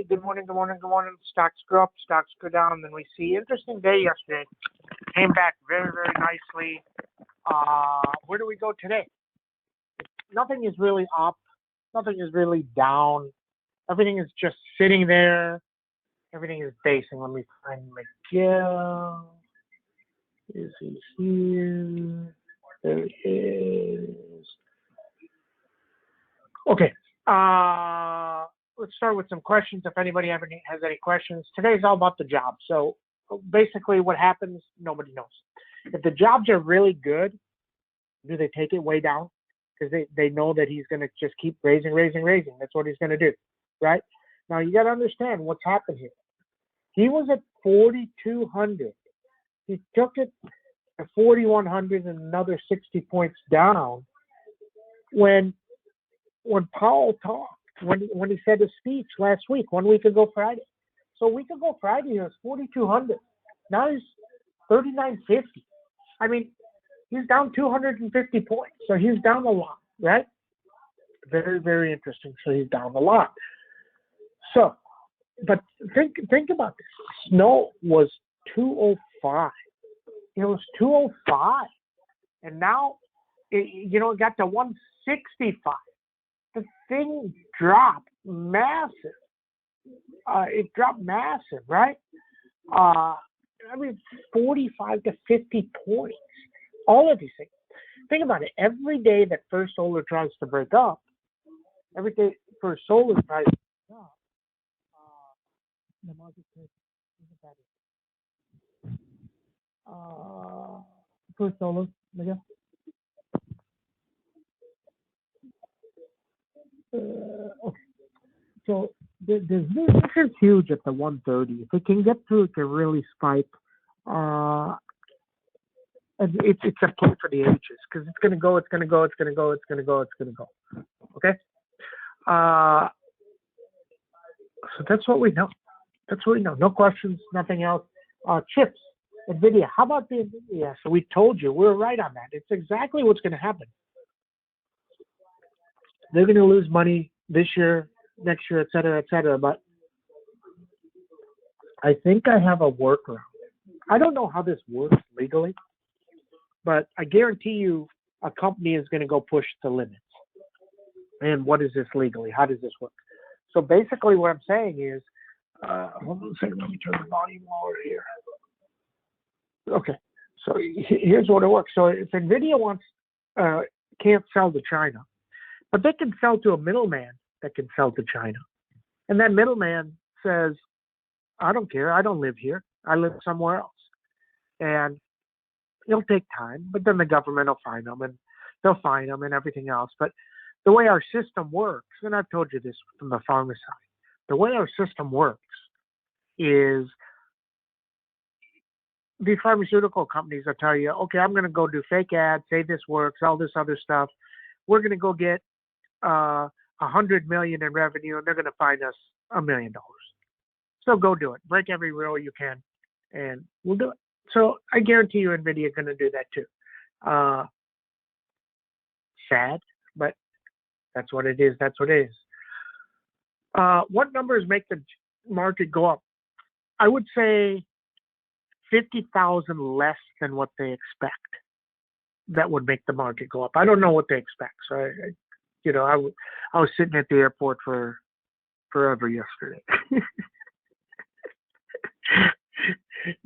Hey, good morning, good morning, good morning. Stocks go up, stocks go down. Then we see interesting day yesterday. Came back very, very nicely. Where do we go today? Nothing is really up. Nothing is really down. Everything is just sitting there. Everything is basing. Let me find Miguel. Is he here? There he is. Okay. Let's start with some questions. If anybody has any questions, today's all about the job. So basically, what happens, nobody knows. If the jobs are really good, do they take it way down? Because they know that he's going to just keep raising. That's what he's going to do, right? Now, you got to understand what's happened here. He was at 4,200. He took it to 4,100 and another 60 points down when Powell talked, when he said his speech last week, 1 week ago Friday. So a week ago Friday, he was 4,200. Now he's 3,950. I mean, he's down 250 points. So he's down a lot, right? Very, very interesting. So he's down a lot. So, but think about this. Snow was 205. It was 205. And now, it got to 165. The thing dropped massive. It dropped massive, right? 45 to 50 points. All of these things. Think about it. Every day that First Solar tries to break up, every day First Solar tries to break up, the market says, First Solar, Miguel. Okay. So this is huge at the 130. If it can get through, it can really spike. And it's a play for the ages because it's going to go. Okay. So that's what we know. No questions, nothing else. Chips, NVIDIA. How about the NVIDIA? So we told you we're right on that. It's exactly what's going to happen. They're going to lose money this year, next year, et cetera, but I think I have a workaround. I don't know how this works legally, but I guarantee you a company is going to go push the limits. And what is this legally? How does this work? So basically what I'm saying is, hold on a second, let me turn the volume lower here. Okay, so here's what it works. So if NVIDIA can't sell to China, but they can sell to a middleman that can sell to China. And that middleman says, I don't care. I don't live here. I live somewhere else. And it'll take time, but then the government will find them and they'll find them and everything else. But the way our system works, and I've told you this from the pharma side, the way our system works is the pharmaceutical companies will tell you, okay, I'm going to go do fake ads, say this works, all this other stuff. We're going to go get $100 million in revenue, and they're going to find us $1 million. So go do it. Break every rule you can, and we'll do it. So I guarantee you NVIDIA is going to do that too. Sad, but that's what it is. That's what it is. What numbers make the market go up? I would say 50,000 less than what they expect. That would make the market go up. I don't know what they expect. So I was sitting at the airport for forever yesterday.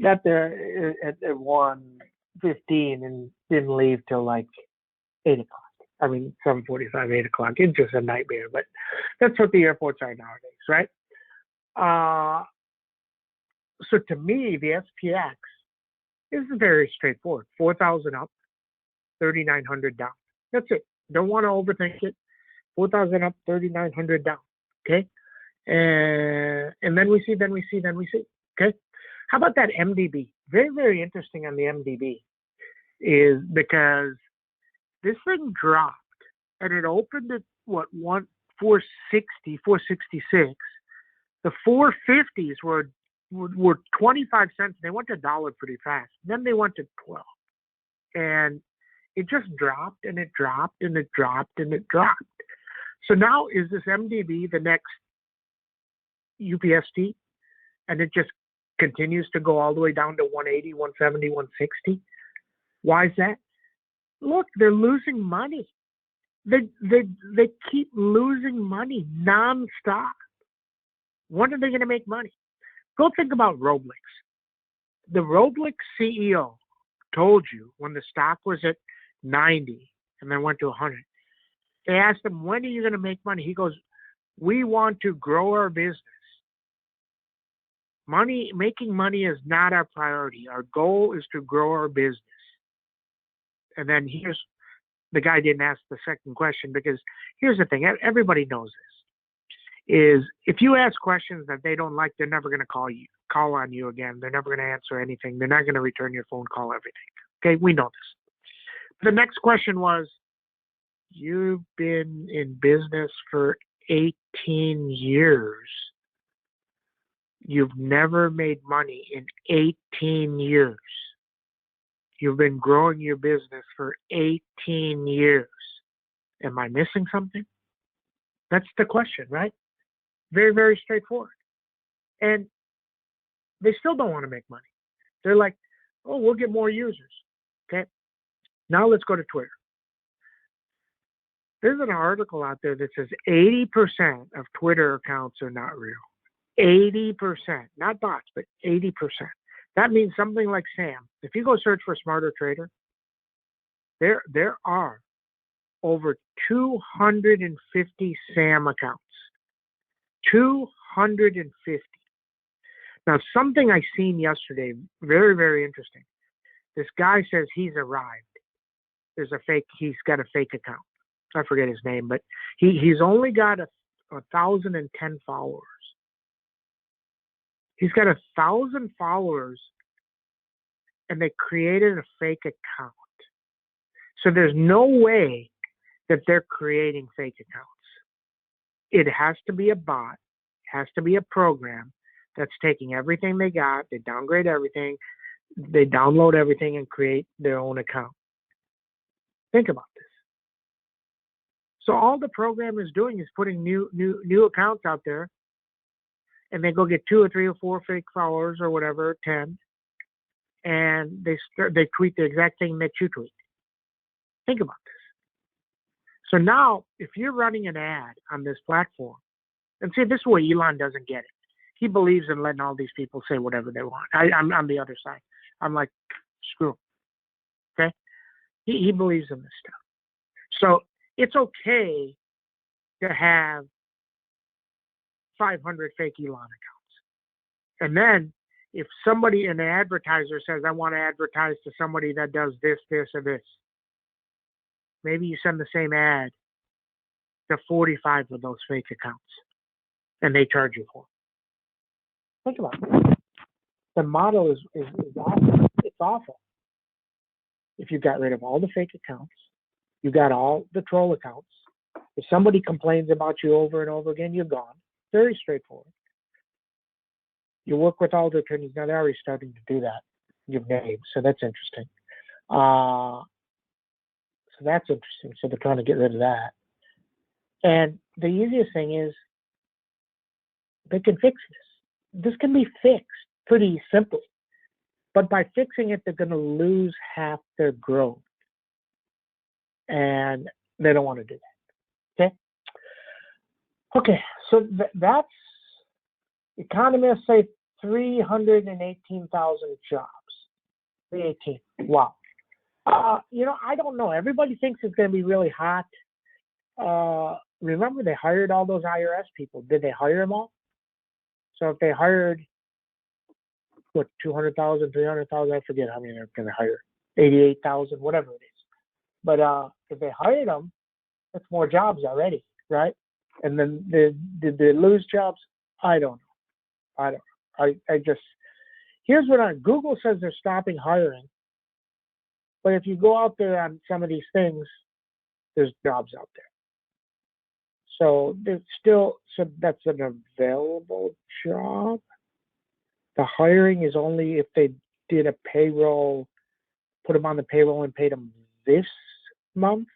Got there at 1:15 and didn't leave till like 8 o'clock. 7:45, 8 o'clock. It's just a nightmare, but that's what the airports are nowadays, right? So to me, the SPX is very straightforward. 4,000 up, 3,900 down. That's it. Don't want to overthink it. 4,000 up, 3,900 down. Okay? And then we see. Okay? How about that MDB? Very, very interesting on the MDB is because this thing dropped and it opened at 460, 466. The 450s were 25 cents. They went to $1 pretty fast. Then they went to 12. And it just dropped and it dropped and it dropped and it dropped. So now is this MDB the next UPST, and it just continues to go all the way down to 180, 170, 160. Why is that? Look, they're losing money. They keep losing money nonstop. When are they going to make money? Go think about Rolex. The Rolex CEO told you when the stock was at 90 and then went to 100. They asked him, when are you going to make money? He goes, we want to grow our business. Making money is not our priority. Our goal is to grow our business. And then the guy didn't ask the second question, because here's the thing. Everybody knows this, is if you ask questions that they don't like, they're never going to call on you again. They're never going to answer anything. They're not going to return your phone call, everything. Okay, we know this. The next question was, you've been in business for 18 years. You've never made money in 18 years. You've been growing your business for 18 years. Am I missing something? That's the question, right? Very, very straightforward. And they still don't want to make money. They're like, oh, we'll get more users. Okay. Now let's go to Twitter. There's an article out there that says 80% of Twitter accounts are not real. 80%, not bots, but 80%. That means something like Sam. If you go search for Smarter Trader, there are over 250 Sam accounts. 250. Now, something I seen yesterday, very, very interesting. This guy says he's arrived. He's got a fake account. I forget his name, but he's only got 1,010 followers. He's got 1,000 followers, and they created a fake account. So there's no way that they're creating fake accounts. It has to be a bot, has to be a program that's taking everything they got, they downgrade everything, they download everything and create their own account. Think about this. So all the program is doing is putting new accounts out there, and they go get 2 or 3 or 4 fake followers or whatever, 10, and they tweet the exact thing that you tweet. Think about this. So now, if you're running an ad on this platform, and see, this is where Elon doesn't get it. He believes in letting all these people say whatever they want. I'm on the other side. I'm like, screw him. Okay? He believes in this stuff. So it's okay to have 500 fake Elon accounts. And then if an advertiser says, I want to advertise to somebody that does this, this, or this, maybe you send the same ad to 45 of those fake accounts, and they charge you for it. Think about it. The model is awful. It's awful. If you got rid of all the fake accounts, you got all the troll accounts. If somebody complains about you over and over again, you're gone. Very straightforward. You work with all the attorneys. Now they're already starting to do that. Give names. So that's interesting. So that's interesting. So they're trying to get rid of that. And the easiest thing is they can fix this. This can be fixed pretty simply. But by fixing it, they're going to lose half their growth. And they don't want to do that. Okay, so that's, economists say 318,000 jobs. 318. Wow. I don't know. Everybody thinks it's going to be really hot. Remember, they hired all those IRS people. Did they hire them all? So if they hired, 200,000, 300,000, I forget how many they're going to hire. 88,000, whatever it is. But if they hired them, that's more jobs already, right? And then did they lose jobs? I don't know. I just, here's what Google says they're stopping hiring. But if you go out there on some of these things, there's jobs out there. So there's still, so that's an available job. The hiring is only if they did a payroll, put them on the payroll and paid them this month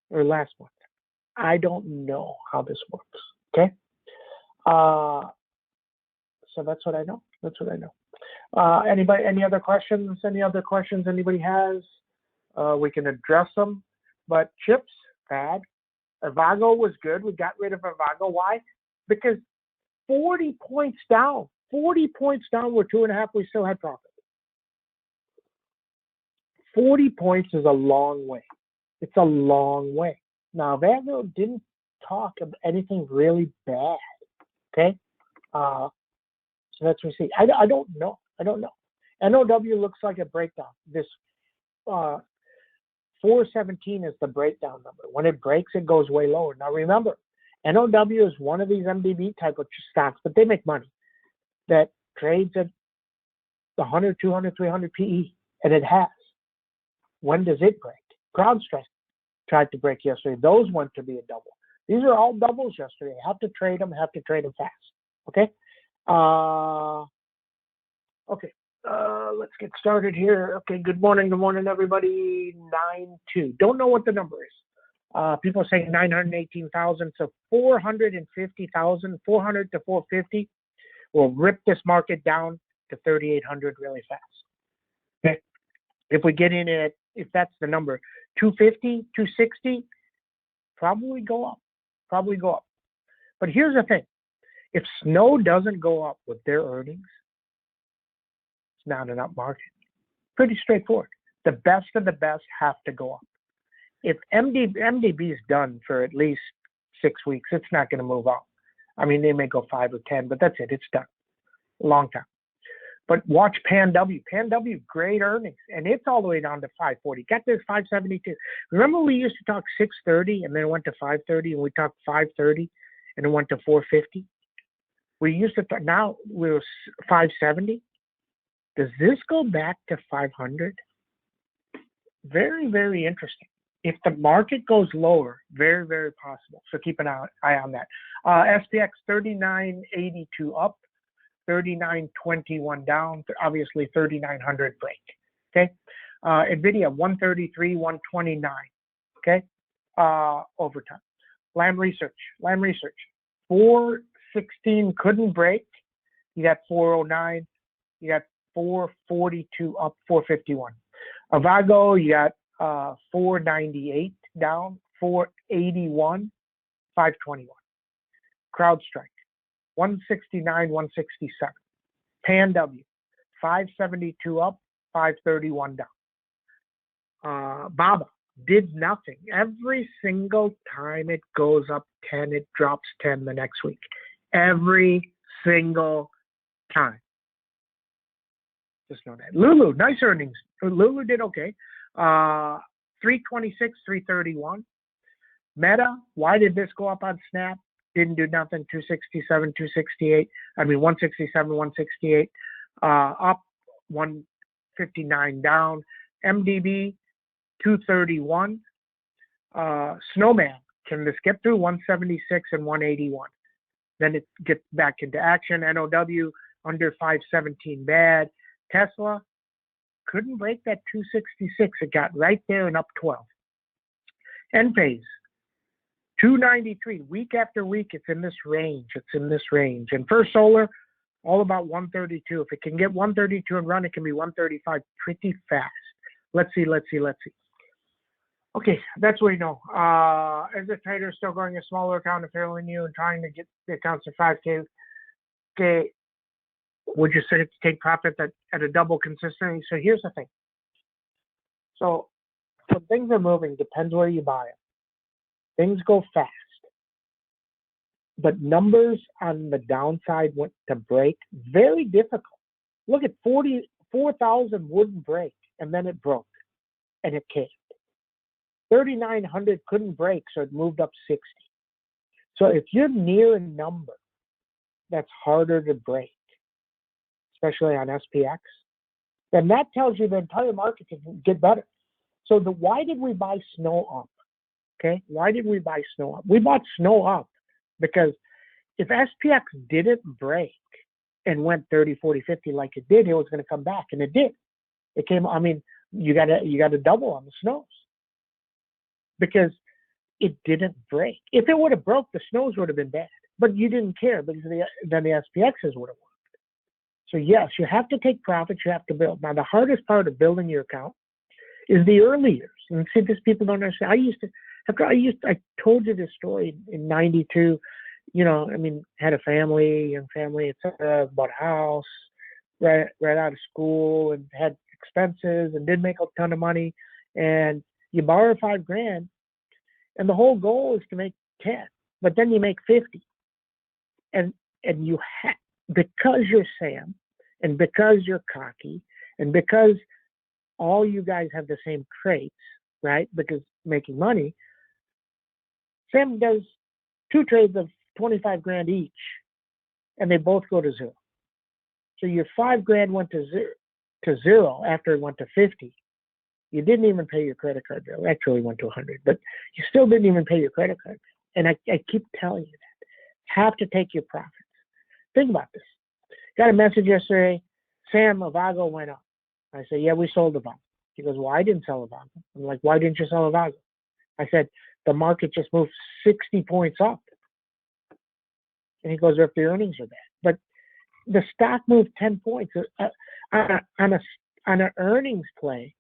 or last month. I don't know how this works. Okay. So that's what I know. That's what I know. Anybody, any other questions? Any other questions anybody has? We can address them. But chips, bad. Avago was good. We got rid of Avago. Why? Because 40 points down. 40 points down. We're 2.5. We still had profit. 40 points is a long way. It's a long way. Now, Avago didn't talk of anything really bad. Okay? So that's what we see. I don't know. I don't know. NOW looks like a breakdown. This 417 is the breakdown number. When it breaks, it goes way lower. Now remember, NOW is one of these MDB type of stocks, but they make money that trades at 100, 200, 300 PE, and it has. When does it break? CrowdStrike tried to break yesterday. Those went to be a double. These are all doubles yesterday. Have to trade them. Have to trade them fast. Okay. Okay. Let's get started here. Okay. Good morning, everybody. 9-2. Don't know what the number is. People are saying 918,000. So 450,000, 400 to 450 will rip this market down to 3,800 really fast. Okay. If we get in it, if that's the number, 250, 260, probably go up. Probably go up. But here's the thing. If Snow doesn't go up with their earnings, it's not an up market. Pretty straightforward. The best of the best have to go up. If MDB is done for at least 6 weeks, it's not going to move up. I mean, they may go 5 or 10, but that's it. It's done. A long time. But watch PanW. PanW, great earnings. And it's all the way down to 540. Got this 572. Remember we used to talk 630 and then it went to 530 and we talked 530 and it went to 450? We used to talk, now we're 570. Does this go back to 500? Very, very interesting. If the market goes lower, very, very possible. So keep an eye on that. SPX 3982 up, 3921 down, obviously 3900 break. Okay. NVIDIA 133, 129. Okay. Overtime. Lam Research. 416 couldn't break. You got 409. You got 442 up, 451. Avago, you got 498 down, 481, 521. CrowdStrike, 169, 167. PanW, 572 up, 531 down. Baba did nothing. Every single time it goes up 10, it drops 10 the next week. Every single time. Just know that. Lulu, nice earnings. Lulu did okay. 326, 331. Meta, why did this go up on Snap? Didn't do nothing. 267, 268. I mean, 167, 168. Up, 159 down. MDB, 231. Snowman, can this get through 176 and 181? Then it gets back into action. NOW, under 517, bad. Tesla couldn't break that 266. It got right there and up 12. Enphase, 293. Week after week, it's in this range. And First Solar, all about 132. If it can get 132 and run, it can be 135 pretty fast. Let's see. Okay, that's what we know. As a trader, still growing a smaller account if fairly new and trying to get the accounts to 5K. Okay. Would you say to take profit at a double consistently? So here's the thing. So when things are moving, depends where you buy them. Things go fast. But numbers on the downside went to break. Very difficult. Look at 44,000 wouldn't break, and then it broke, and it caved. 3,900 couldn't break, so it moved up 60. So if you're near a number that's harder to break, especially on SPX, then that tells you the entire market can get better. So why did we buy Snow up? Okay, why did we buy Snow up? We bought Snow up because if SPX didn't break and went 30, 40, 50 like it did, it was going to come back, and it did. It came. I mean, you got a double on the Snows because it didn't break. If it would have broke, the Snows would have been bad. but you didn't care because then the SPXs would have won. So yes, you have to take profits. You have to build. Now, the hardest part of building your account is the early years. And see, this people don't understand. I told you this story in '92. Had a family, young family, etc. Bought a house right out of school and had expenses and didn't make a ton of money. And you borrow $5,000, and the whole goal is to make 10, but then you make 50. And you because you're Sam, and because you're cocky, and because all you guys have the same traits, right? Because making money, Sam does 2 trades of $25,000 each, and they both go to zero. So your $5,000 went to zero after it went to 50. You didn't even pay your credit card bill. Actually, it went to 100, but you still didn't even pay your credit card bill. And I keep telling you that. Have to take your profits. Think about this. Got a message yesterday. Sam, Avago went up. I said, yeah, we sold Avago. He goes, well, I didn't sell Avago. I'm like, why didn't you sell Avago? I said, the market just moved 60 points up. And he goes, if the earnings are bad. But the stock moved 10 points on an earnings play.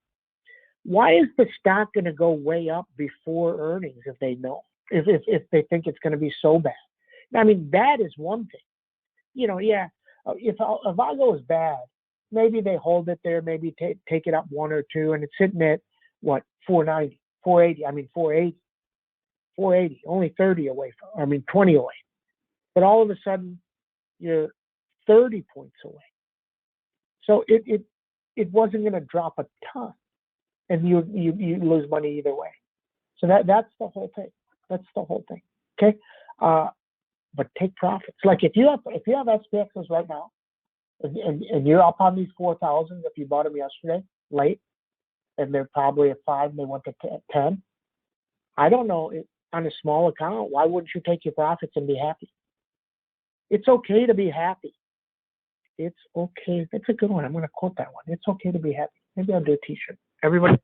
Why is the stock going to go way up before earnings if they know, if they think it's going to be so bad? I mean, bad is one thing. If Avago is bad, maybe they hold it there, maybe take it up 1 or 2, and it's sitting at, what, 490, 480, only 30 away from, 20 away. But all of a sudden, you're 30 points away. So it wasn't going to drop a ton, and you lose money either way. So that's the whole thing. That's the whole thing. Okay. But take profits. Like if you have SPXs right now, and you're up on these 4,000 if you bought them yesterday late, and they're probably at 5 and they went to 10. I don't know, on a small account, why wouldn't you take your profits and be happy? It's okay to be happy. It's okay. That's a good one. I'm going to quote that one. It's okay to be happy. Maybe I'll do a t-shirt. Everybody.